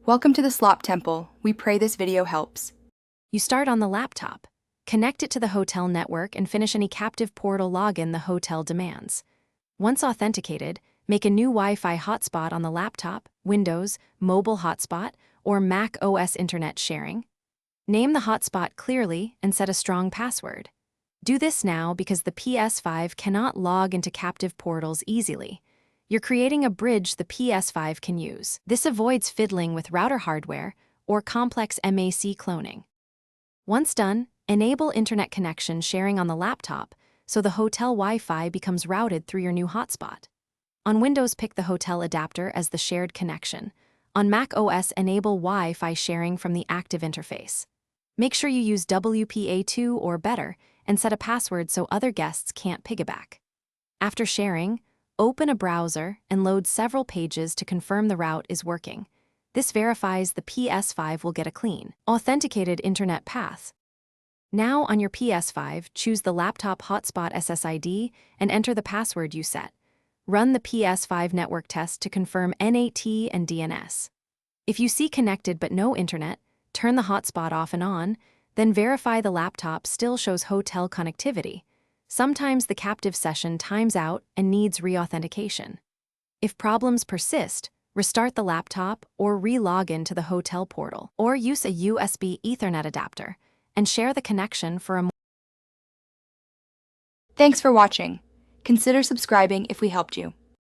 Welcome to the Slop Temple. We pray this video helps. You start on the laptop. Connect it to the hotel network and finish any captive portal login the hotel demands. Once authenticated, make a new Wi-Fi hotspot on the laptop, Windows, mobile hotspot, or Mac OS internet sharing. Name the hotspot clearly and set a strong password. Do this now because the Ps5 cannot log into captive portals easily. You're creating a bridge the Ps5 can use. This avoids fiddling with router hardware or complex MAC cloning. Once done, enable internet connection sharing on the laptop so the hotel Wi-Fi becomes routed through your new hotspot. On Windows, pick the hotel adapter as the shared connection. On Mac OS, enable Wi-Fi sharing from the active interface. Make sure you use WPA2 or better and set a password so other guests can't piggyback. After sharing, open a browser and load several pages to confirm the route is working. This verifies the Ps5 will get a clean, authenticated internet path. Now on your Ps5, choose the laptop hotspot SSID and enter the password you set. Run the Ps5 network test to confirm NAT and DNS. If you see connected but no internet, turn the hotspot off and on, then verify the laptop still shows hotel connectivity. Sometimes the captive session times out and needs re-authentication. If problems persist, restart the laptop or re-log in to the hotel portal, or use a USB Ethernet adapter and share the connection for a Thanks for watching. Consider subscribing if we helped you.